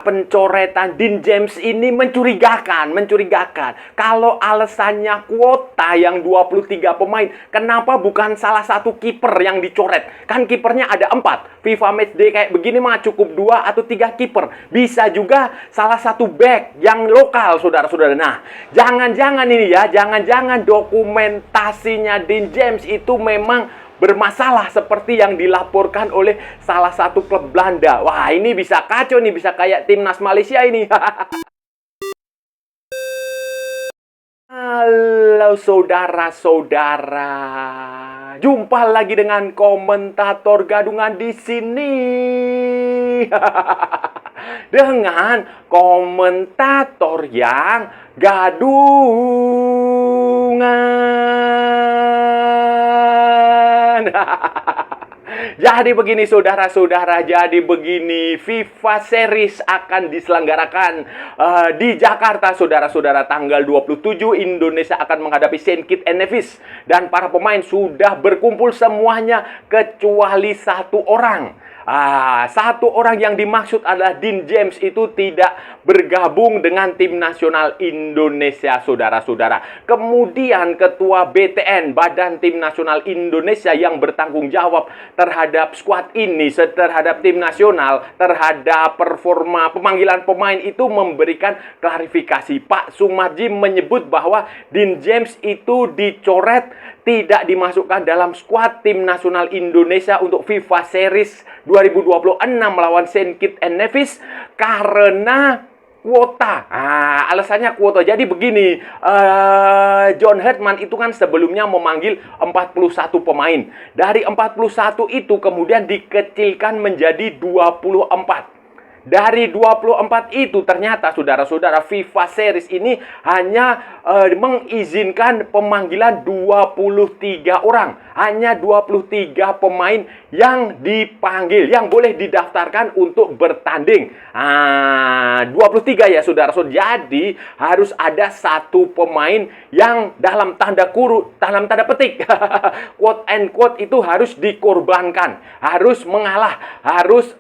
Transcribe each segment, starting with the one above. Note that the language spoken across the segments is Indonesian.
Pencoretan Dean James ini mencurigakan. Kalau alasannya kuota yang 23 pemain, kenapa bukan salah satu kiper yang dicoret? Kan kipernya ada 4. FIFA Matchday kayak begini mah cukup 2 atau 3 kiper. Bisa juga salah satu back yang lokal, saudara-saudara. Nah, jangan-jangan ini ya, jangan-jangan dokumentasinya Dean James itu memang bermasalah seperti yang dilaporkan oleh salah satu klub Belanda. Wah, ini bisa kacau nih, bisa kayak timnas Malaysia ini. Halo saudara-saudara. Jumpa lagi dengan komentator gadungan di sini. Dengan komentator yang gadungan. Jadi begini saudara-saudara, jadi begini, FIFA Series akan diselenggarakan di Jakarta, saudara-saudara, tanggal 27. Indonesia akan menghadapi Saint Kitts and Nevis. Dan para pemain sudah berkumpul semuanya kecuali satu orang. Satu orang yang dimaksud adalah Dean James itu tidak bergabung dengan tim nasional Indonesia, saudara-saudara. Kemudian ketua BTN, Badan Tim Nasional Indonesia, yang bertanggung jawab terhadap skuad ini, terhadap tim nasional, terhadap performa pemanggilan pemain itu memberikan klarifikasi. Pak Sumarji menyebut bahwa Dean James itu dicoret, tidak dimasukkan dalam skuad tim nasional Indonesia untuk FIFA Series 2026 melawan Saint Kitts and Nevis karena kuota. Alasannya kuota. Jadi begini, John Herdman itu kan sebelumnya memanggil 41 pemain. Dari 41 itu kemudian dikecilkan menjadi 24. Dari 24 itu ternyata saudara-saudara, FIFA Series ini hanya mengizinkan pemanggilan 23 orang. Hanya 23 pemain yang dipanggil, yang boleh didaftarkan untuk bertanding. 23 ya saudara-saudara. Jadi harus ada satu pemain yang dalam tanda petik quote and quote itu harus dikorbankan, harus mengalah, harus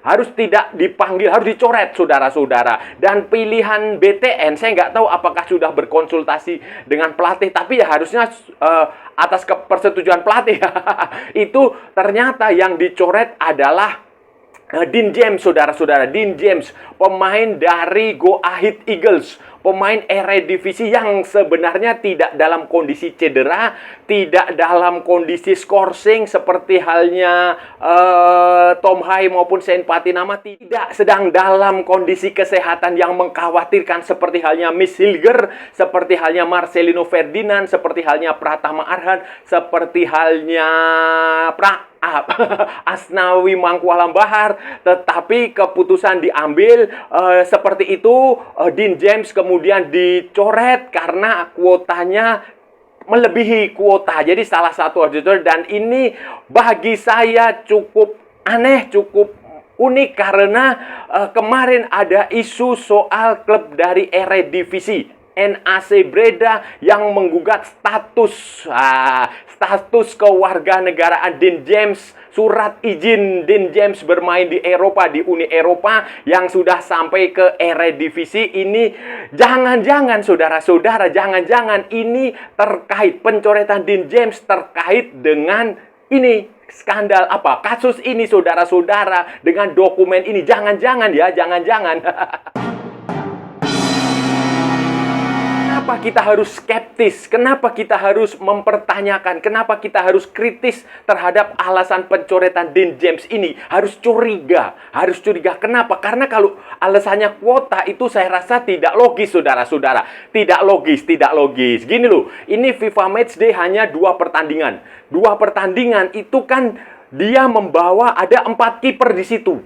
harus tidak dipanggil, harus dicoret, saudara-saudara. Dan pilihan BTN, saya nggak tahu apakah sudah berkonsultasi dengan pelatih, tapi ya harusnya atas persetujuan pelatih. Itu ternyata yang dicoret adalah Dean James, saudara-saudara. Dean James, pemain dari Go Ahead Eagles, pemain Eredivisie yang sebenarnya tidak dalam kondisi cedera, tidak dalam kondisi skorsing seperti halnya Tom Hai maupun Saint Patinama, tidak sedang dalam kondisi kesehatan yang mengkhawatirkan seperti halnya Miss Hilger, seperti halnya Marcelino Ferdinand, seperti halnya Pratama Arhan, seperti halnya Asnawi Mangkualam Bahar. Tetapi keputusan diambil seperti itu. Dean James kemudian dicoret karena kuotanya melebihi kuota. Jadi salah satu auditor, dan ini bagi saya cukup aneh, cukup unik karena kemarin ada isu soal klub dari Eredivisie, NAC Breda, yang menggugat status kewarganegaraan Dean James, surat izin Dean James bermain di Eropa, di Uni Eropa, yang sudah sampai ke Eredivisie. Ini jangan-jangan saudara-saudara, jangan-jangan ini terkait pencoretan Dean James terkait dengan ini skandal kasus ini, saudara-saudara, dengan dokumen ini. Jangan-jangan ya, jangan-jangan. Kenapa kita harus skeptis? Kenapa kita harus mempertanyakan? Kenapa kita harus kritis terhadap alasan pencoretan Dean James ini? Harus curiga. Kenapa? Karena kalau alasannya kuota itu saya rasa tidak logis, saudara-saudara. Tidak logis. Gini loh, ini FIFA Matchday hanya 2 pertandingan. 2 pertandingan itu kan dia membawa ada 4 kiper di situ.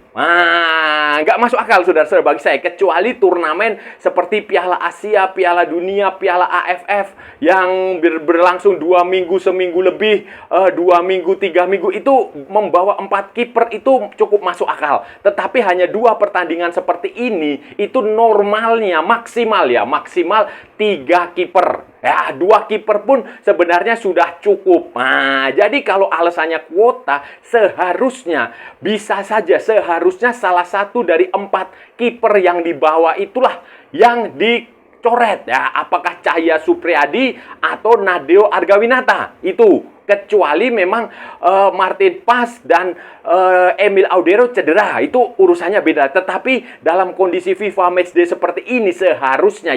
Nggak masuk akal, saudara-saudara, bagi saya. Kecuali turnamen seperti Piala Asia, Piala Dunia, Piala AFF yang berlangsung 2 minggu, seminggu lebih, 2 minggu, 3 minggu, itu membawa 4 kiper itu cukup masuk akal. Tetapi hanya 2 pertandingan seperti ini, itu normalnya maksimal 3 kiper. Ya, 2 kiper pun sebenarnya sudah cukup. Nah, jadi kalau alasannya kuota, seharusnya bisa saja seharusnya salah satu dari 4 kiper yang dibawa itulah yang dicoret ya. Apakah Cahya Supriyadi atau Nadeo Argawinata itu. Kecuali memang Martin Pas dan Emil Audero cedera, itu urusannya beda. Tetapi dalam kondisi FIFA Matchday seperti ini seharusnya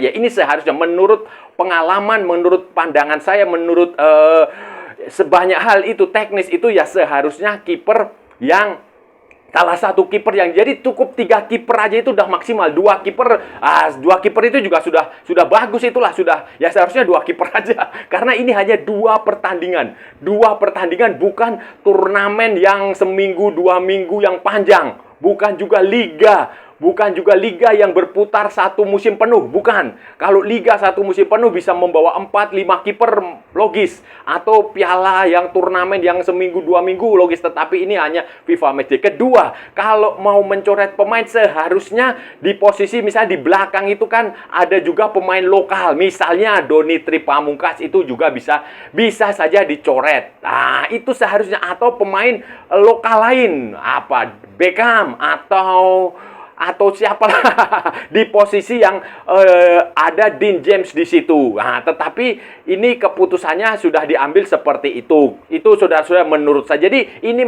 menurut pengalaman, menurut pandangan saya, menurut sebanyak hal itu teknis itu ya seharusnya kiper yang salah satu kiper yang jadi cukup 3 kiper aja itu udah maksimal. 2 kiper itu juga sudah bagus, itulah sudah ya seharusnya 2 kiper aja karena ini hanya 2 pertandingan bukan turnamen yang seminggu 2 minggu yang panjang, bukan juga liga yang berputar 1 musim penuh, bukan. Kalau liga 1 musim penuh bisa membawa 4-5 kiper logis, atau piala yang turnamen yang seminggu 2 minggu logis, tetapi ini hanya FIFA Matchday. Kedua, kalau mau mencoret pemain seharusnya di posisi misalnya di belakang itu kan ada juga pemain lokal, misalnya Donitri Pamungkas itu juga bisa saja dicoret. Nah, itu seharusnya, atau pemain lokal lain, apa Beckham atau siapa di posisi yang ada Dean James di situ. Nah, tetapi ini keputusannya sudah diambil seperti itu. Itu saudara-saudara menurut saya. Jadi ini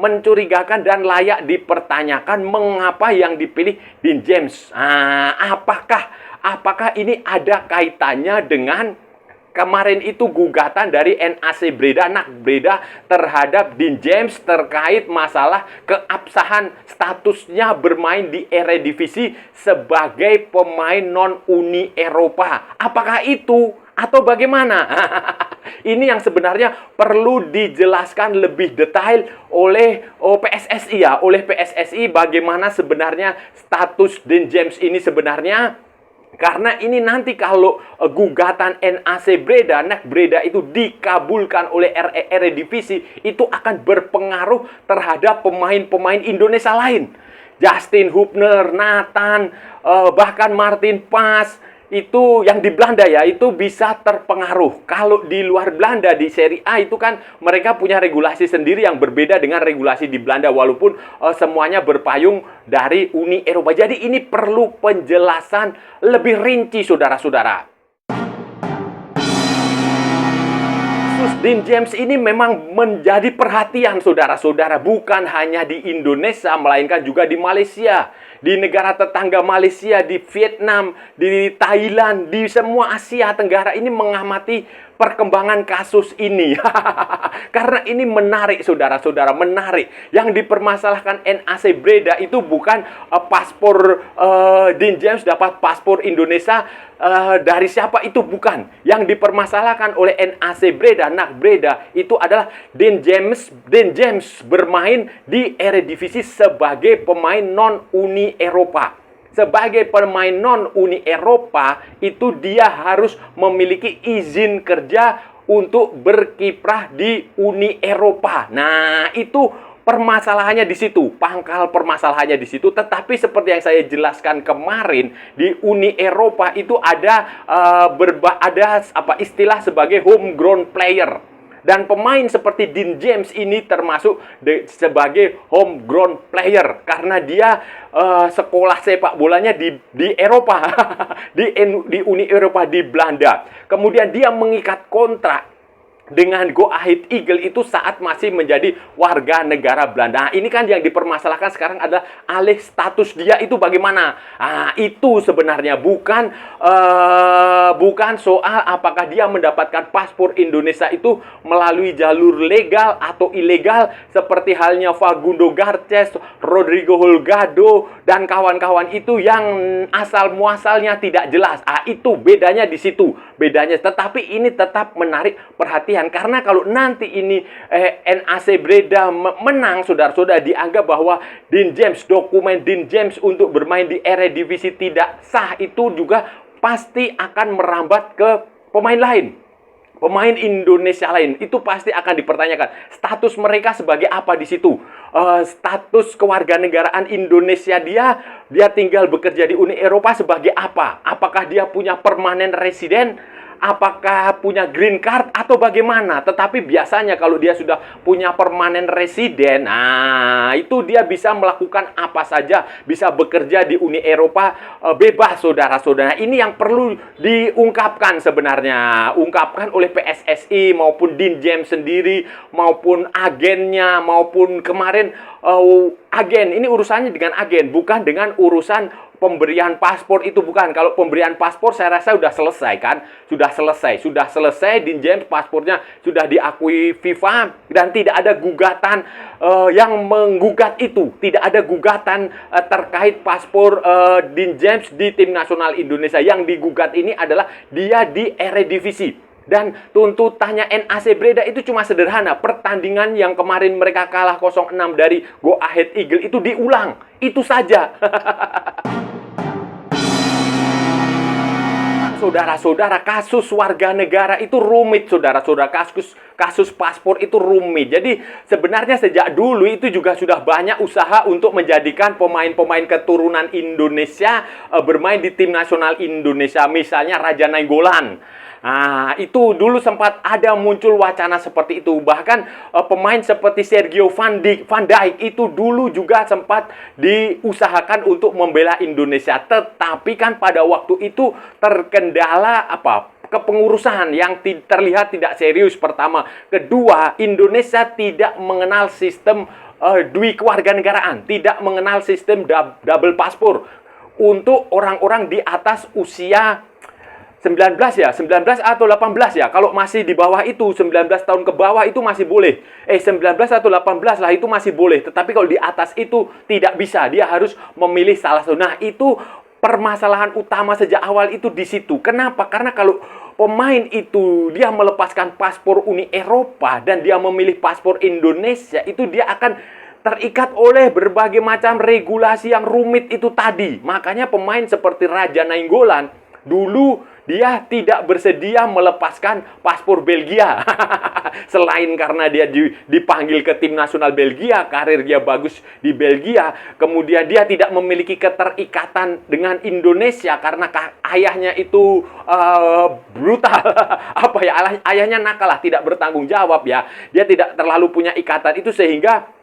mencurigakan dan layak dipertanyakan mengapa yang dipilih Dean James. Nah, apakah ini ada kaitannya dengan kemarin itu gugatan dari NAC Breda, NAC Breda terhadap Dean James terkait masalah keabsahan statusnya bermain di Eredivisie sebagai pemain non-Uni Eropa. Apakah itu atau bagaimana? Ini yang sebenarnya perlu dijelaskan lebih detail oleh PSSI ya, oleh PSSI bagaimana sebenarnya status Dean James ini sebenarnya. Karena ini nanti kalau gugatan NAC Breda, NAC Breda itu dikabulkan oleh Eredivisie, itu akan berpengaruh terhadap pemain-pemain Indonesia lain. Justin Hubner, Nathan, bahkan Martin Pas, itu yang di Belanda ya, itu bisa terpengaruh. Kalau di luar Belanda, di Serie A itu kan mereka punya regulasi sendiri yang berbeda dengan regulasi di Belanda, walaupun semuanya berpayung dari Uni Eropa. Jadi ini perlu penjelasan lebih rinci, saudara-saudara. Dean James ini memang menjadi perhatian, saudara-saudara, bukan hanya di Indonesia, melainkan juga di Malaysia, di negara tetangga Malaysia, di Vietnam, di Thailand, di semua Asia Tenggara ini mengamati perkembangan kasus ini. Karena ini menarik, saudara-saudara, menarik. Yang dipermasalahkan NAC Breda itu bukan paspor Dean James dapat paspor Indonesia dari siapa, itu bukan. Yang dipermasalahkan oleh NAC Breda, NAC Breda, itu adalah Dean James bermain di Eredivisie sebagai pemain non-Uni Eropa. Sebagai pemain non-Uni Eropa, itu dia harus memiliki izin kerja untuk berkiprah di Uni Eropa. Nah, itu permasalahannya di situ, pangkal permasalahannya di situ. Tetapi seperti yang saya jelaskan kemarin, di Uni Eropa itu ada istilah sebagai homegrown player. Dan pemain seperti Dean James ini termasuk sebagai homegrown player karena dia sekolah sepak bolanya di Eropa, di Uni Eropa, di Belanda. Kemudian dia mengikat kontrak dengan Go Ahead Eagle itu saat masih menjadi warga negara Belanda. Nah, ini kan yang dipermasalahkan sekarang adalah alih status dia itu bagaimana. Nah, itu sebenarnya bukan soal apakah dia mendapatkan paspor Indonesia itu melalui jalur legal atau ilegal seperti halnya Facundo Garces, Rodrigo Holgado dan kawan-kawan itu yang asal muasalnya tidak jelas. Itu bedanya di situ. Bedanya, tetapi ini tetap menarik perhatian. Karena kalau nanti ini NAC Breda menang, saudara-saudara, dianggap bahwa dokumen Dean James untuk bermain di Eredivisie tidak sah, itu juga pasti akan merambat ke pemain lain. Pemain Indonesia lain itu pasti akan dipertanyakan status mereka sebagai apa di situ. Status kewarganegaraan Indonesia dia tinggal bekerja di Uni Eropa sebagai apa? Apakah dia punya permanent resident apakah punya green card atau bagaimana. Tetapi biasanya kalau dia sudah punya permanen residen, nah itu dia bisa melakukan apa saja, bisa bekerja di Uni Eropa bebas, saudara-saudara. Ini yang perlu diungkapkan sebenarnya, ungkapkan oleh PSSI maupun Dean James sendiri, maupun agennya, maupun kemarin agen. Ini urusannya dengan agen, bukan dengan urusan pemberian paspor itu, bukan. Kalau pemberian paspor saya rasa sudah selesai kan? Sudah selesai. Dean James paspornya sudah diakui FIFA dan tidak ada gugatan yang menggugat itu. Tidak ada gugatan terkait paspor Dean James di tim nasional Indonesia. Yang digugat ini adalah dia di Eredivisie. Dan tuntutannya NAC Breda itu cuma sederhana. Pertandingan yang kemarin mereka kalah 0-6 dari Go Ahead Eagle itu diulang. Itu saja. Saudara-saudara, kasus warga negara itu rumit, saudara-saudara. Kasus paspor itu rumit. Jadi sebenarnya sejak dulu itu juga sudah banyak usaha untuk menjadikan pemain-pemain keturunan Indonesia bermain di tim nasional Indonesia. Misalnya Raja Nainggolan. Nah, itu dulu sempat ada muncul wacana seperti itu. Bahkan pemain seperti Sergio Van Dijk itu dulu juga sempat diusahakan untuk membela Indonesia. Tetapi kan pada waktu itu terkendala kepengurusan yang terlihat tidak serius pertama. Kedua, Indonesia tidak mengenal sistem kewarganegaraan, tidak mengenal sistem double paspor untuk orang-orang di atas usia 19 atau 18 ya. Kalau masih di bawah itu, 19 tahun ke bawah itu masih boleh. 19 atau 18 lah itu masih boleh. Tetapi kalau di atas itu tidak bisa. Dia harus memilih salah satu. Nah, itu permasalahan utama sejak awal itu di situ. Kenapa? Karena kalau pemain itu dia melepaskan paspor Uni Eropa dan dia memilih paspor Indonesia, itu dia akan terikat oleh berbagai macam regulasi yang rumit itu tadi. Makanya pemain seperti Raja Nainggolan dulu dia tidak bersedia melepaskan paspor Belgia. Selain karena dia dipanggil ke tim nasional Belgia, karir dia bagus di Belgia, kemudian dia tidak memiliki keterikatan dengan Indonesia karena ayahnya itu brutal. Ayahnya nakal lah, tidak bertanggung jawab ya. Dia tidak terlalu punya ikatan itu sehingga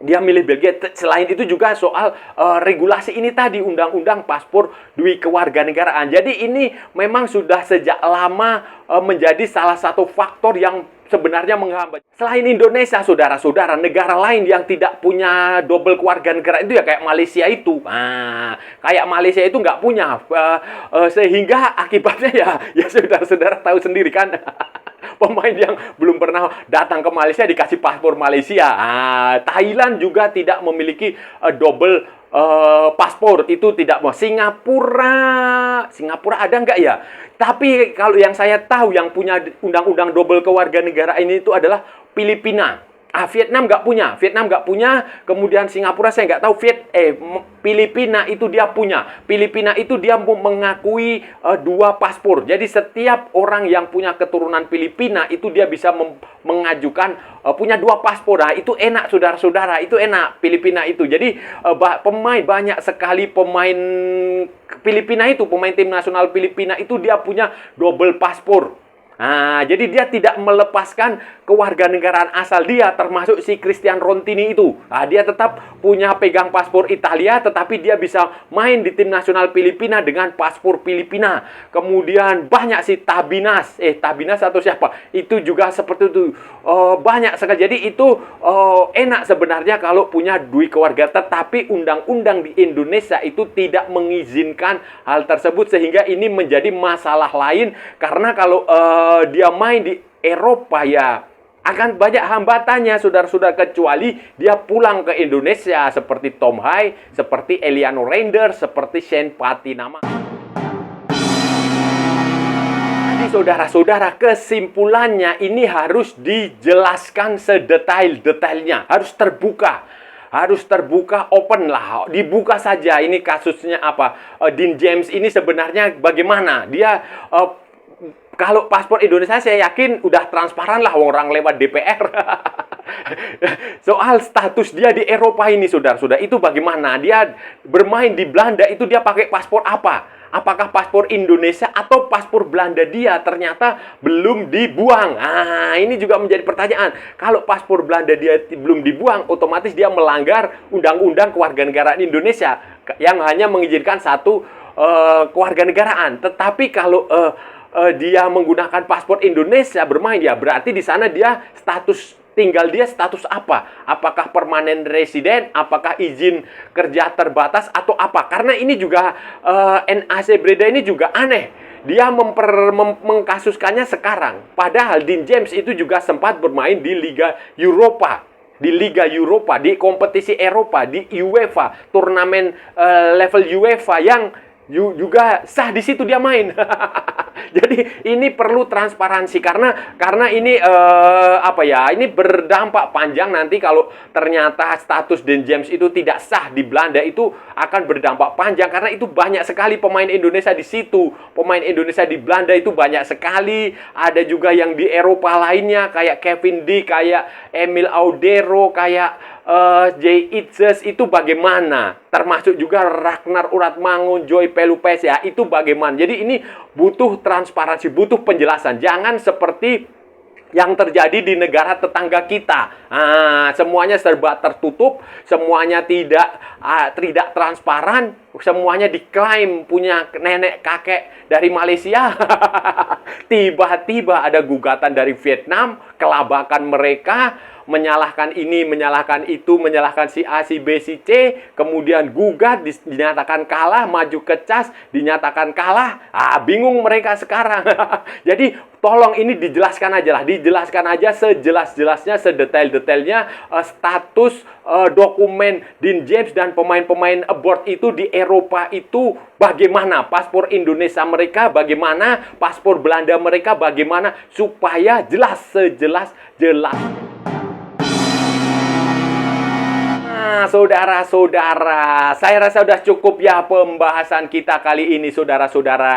dia milih Belgia. Selain itu juga soal regulasi ini tadi, undang-undang paspor kewarganegaraan. Jadi ini memang sudah sejak lama menjadi salah satu faktor yang sebenarnya menghambat. Selain Indonesia, saudara-saudara, negara lain yang tidak punya double kewarganegaraan itu ya kayak Malaysia itu. Nah, kayak Malaysia itu nggak punya. Sehingga akibatnya ya saudara-saudara tahu sendiri kan. Pemain yang belum pernah datang ke Malaysia dikasih paspor Malaysia. Thailand juga tidak memiliki double paspor, itu tidak mau. Singapura ada nggak ya? Tapi kalau yang saya tahu yang punya undang-undang double kewarganegaraan ini itu adalah Filipina. Vietnam nggak punya. Kemudian Singapura saya nggak tahu. Filipina itu dia punya. Filipina itu dia mengakui dua paspor. Jadi setiap orang yang punya keturunan Filipina itu dia bisa mengajukan punya dua paspor. Nah, itu enak saudara-saudara. Itu enak Filipina itu. Jadi banyak sekali pemain Filipina itu, pemain tim nasional Filipina itu dia punya double paspor. Nah, jadi dia tidak melepaskan kewarganegaraan asal dia, termasuk si Christian Rontini itu. Nah, dia tetap punya pegang paspor Italia, tetapi dia bisa main di tim nasional Filipina dengan paspor Filipina. Kemudian banyak si Tabinas atau siapa, itu juga seperti itu. Banyak sekali. Jadi itu enak sebenarnya kalau punya dua keluarga, tetapi undang-undang di Indonesia itu tidak mengizinkan hal tersebut, sehingga ini menjadi masalah lain. Karena kalau dia main di Eropa ya akan banyak hambatannya, saudara-saudara, kecuali dia pulang ke Indonesia seperti Tom Hai, seperti Eliano Reinder, seperti Shane Patinama. Jadi saudara-saudara, kesimpulannya ini harus dijelaskan sedetail-detailnya, harus terbuka, open lah, dibuka saja. Ini kasusnya apa? Dean James ini sebenarnya bagaimana? Dia kalau paspor Indonesia saya yakin udah transparan lah, orang lewat DPR. Soal status dia di Eropa ini, saudara-saudara, itu bagaimana? Dia bermain di Belanda itu dia pakai paspor apa? apakah paspor Indonesia atau paspor Belanda dia ternyata belum dibuang. Nah, ini juga menjadi pertanyaan. Kalau paspor Belanda dia belum dibuang, otomatis dia melanggar undang-undang kewarganegaraan Indonesia yang hanya mengizinkan satu kewarganegaraan. Tetapi kalau dia menggunakan paspor Indonesia bermain, ya berarti di sana dia tinggal dia status apa? Apakah permanen resident, apakah izin kerja terbatas, atau apa? Karena ini juga NAC Breda ini juga aneh. Dia mengkasuskannya sekarang. Padahal Dean James itu juga sempat bermain di Liga Eropa. Di Liga Eropa, di kompetisi Eropa, di UEFA, turnamen level UEFA yang juga sah di situ dia main. Jadi ini perlu transparansi karena ini ini berdampak panjang nanti kalau ternyata status Dean James itu tidak sah di Belanda, itu akan berdampak panjang karena itu banyak sekali pemain Indonesia di situ. Pemain Indonesia di Belanda itu banyak sekali. Ada juga yang di Eropa lainnya kayak Kevin De, kayak Emil Audero, kayak Jay Itzes, itu bagaimana? Termasuk juga Ragnar Uratmangun, Joy Pelupes, ya itu bagaimana? Jadi ini butuh transparansi, butuh penjelasan. Jangan seperti yang terjadi di negara tetangga kita. Semuanya serba tertutup, semuanya tidak transparan, semuanya diklaim punya nenek kakek dari Malaysia. Tiba-tiba ada gugatan dari Vietnam, kelabakan mereka, menyalahkan ini, menyalahkan itu, menyalahkan si A, si B, si C, kemudian gugat, dinyatakan kalah, maju ke CAS, dinyatakan kalah. Bingung mereka sekarang. Jadi tolong ini dijelaskan aja lah, dijelaskan aja sejelas-jelasnya, sedetail-detailnya status dokumen Dean James dan pemain-pemain aboard itu di Eropa itu bagaimana, paspor Indonesia mereka bagaimana, paspor Belanda mereka bagaimana, supaya jelas, sejelas-jelas. Saudara-saudara, saya rasa sudah cukup ya pembahasan kita kali ini, saudara-saudara.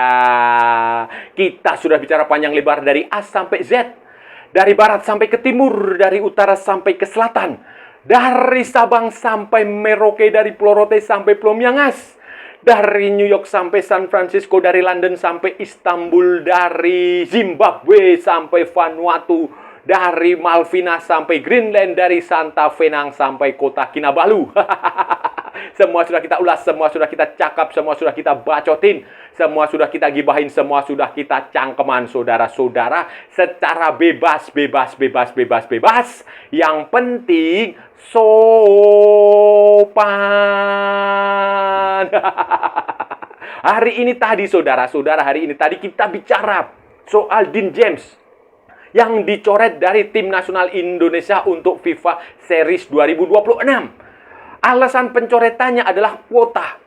Kita sudah bicara panjang lebar dari A sampai Z, dari barat sampai ke timur, dari utara sampai ke selatan, dari Sabang sampai Merauke, dari Pulau Rote sampai Pulau Miangas, dari New York sampai San Francisco, dari London sampai Istanbul, dari Zimbabwe sampai Vanuatu, dari Malvinas sampai Greenland, dari Santa Venang sampai kota Kinabalu. Semua sudah kita ulas, semua sudah kita cakap, semua sudah kita bacotin, semua sudah kita gibahin, semua sudah kita cangkeman, saudara-saudara, secara bebas. Yang penting sopan. Hari ini tadi, saudara-saudara, kita bicara soal Dean James yang dicoret dari tim nasional Indonesia untuk FIFA Series 2026. Alasan pencoretannya adalah kuota,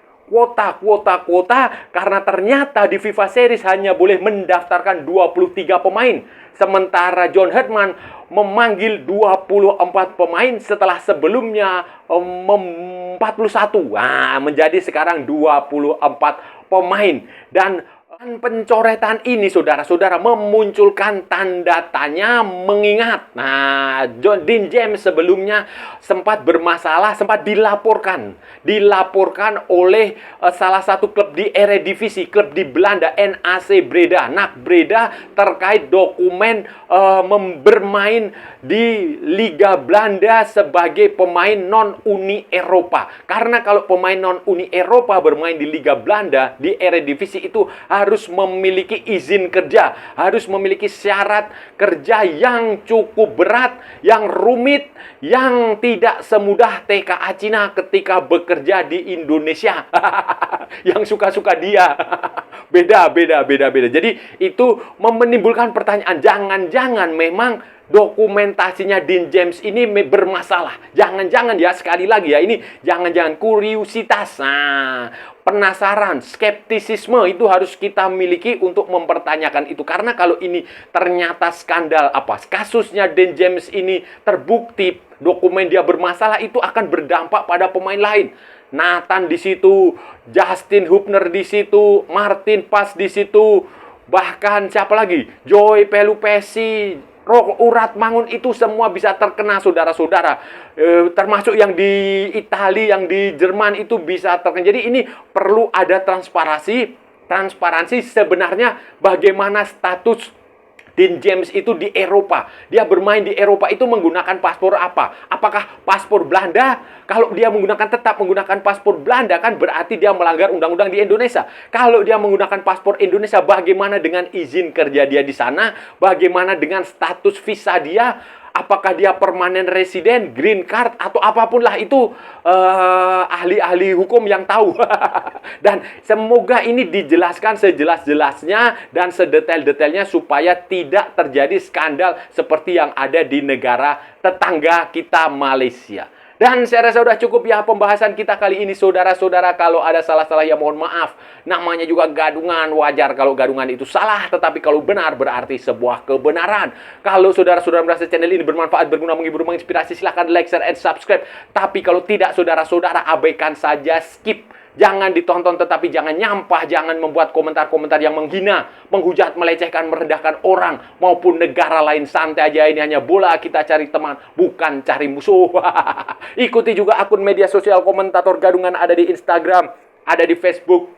karena ternyata di FIFA Series hanya boleh mendaftarkan 23 pemain. Sementara John Herdman memanggil 24 pemain setelah sebelumnya 41. Menjadi sekarang 24 pemain. Dan pencoretan ini, saudara-saudara, memunculkan tanda tanya mengingat. Dean James sebelumnya sempat bermasalah, sempat dilaporkan oleh salah satu klub di Eredivisie, klub di Belanda, NAC Breda, NAC Breda, terkait dokumen bermain di Liga Belanda sebagai pemain non-Uni Eropa. Karena kalau pemain non-Uni Eropa bermain di Liga Belanda, di Eredivisie, itu harus memiliki izin kerja, harus memiliki syarat kerja yang cukup berat, yang rumit, yang tidak semudah TKA Cina ketika bekerja di Indonesia. Yang suka-suka dia. Beda. Jadi itu menimbulkan pertanyaan, jangan-jangan memang dokumentasinya Dean James ini bermasalah. Jangan-jangan ya, sekali lagi ya, ini jangan-jangan kuriositas. Penasaran, skeptisisme itu harus kita miliki untuk mempertanyakan itu. Karena kalau ini ternyata skandal, kasusnya Dean James ini terbukti, dokumen dia bermasalah, itu akan berdampak pada pemain lain. Nathan di situ, Justin Hubner di situ, Martin Pas di situ, bahkan siapa lagi? Joy Pelupesi, Uratmangun, itu semua bisa terkena, saudara-saudara. Termasuk yang di Italia, yang di Jerman itu bisa terkena. Jadi ini perlu ada transparansi, transparansi sebenarnya bagaimana status Dean James itu di Eropa. Dia bermain di Eropa itu menggunakan paspor apa? Apakah paspor Belanda? Kalau dia tetap menggunakan paspor Belanda, kan berarti dia melanggar undang-undang di Indonesia. Kalau dia menggunakan paspor Indonesia, bagaimana dengan izin kerja dia di sana? Bagaimana dengan status visa dia? Apakah dia permanen resident, green card, atau apapun lah itu, ahli-ahli hukum yang tahu. Dan semoga ini dijelaskan sejelas-jelasnya dan sedetail-detailnya supaya tidak terjadi skandal seperti yang ada di negara tetangga kita, Malaysia. Dan saya rasa sudah cukup ya pembahasan kita kali ini, saudara-saudara. Kalau ada salah-salah ya mohon maaf. Namanya juga gadungan, wajar kalau gadungan itu salah. Tetapi kalau benar berarti sebuah kebenaran. Kalau saudara-saudara merasa channel ini bermanfaat, berguna, menghibur, menginspirasi, silahkan like, share, and subscribe. Tapi kalau tidak, saudara-saudara abaikan saja, skip. Jangan ditonton, tetapi jangan nyampah, jangan membuat komentar-komentar yang menghina, menghujat, melecehkan, merendahkan orang maupun negara lain. Santai aja, ini hanya bola, kita cari teman, bukan cari musuh. Ikuti juga akun media sosial Komentator Gadungan, ada di Instagram, ada di Facebook,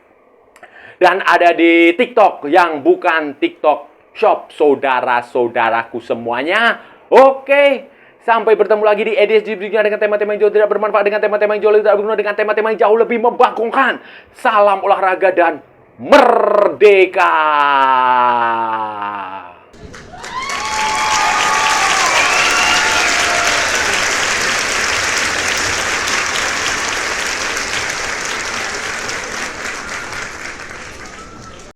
dan ada di TikTok yang bukan TikTok Shop, saudara-saudaraku semuanya. Oke. Sampai bertemu lagi di edisi berikutnya dengan tema-tema yang jauh tidak bermanfaat, dengan tema-tema yang jauh tidak berguna, dengan tema-tema yang jauh lebih membangkongkan. Salam olahraga dan merdeka!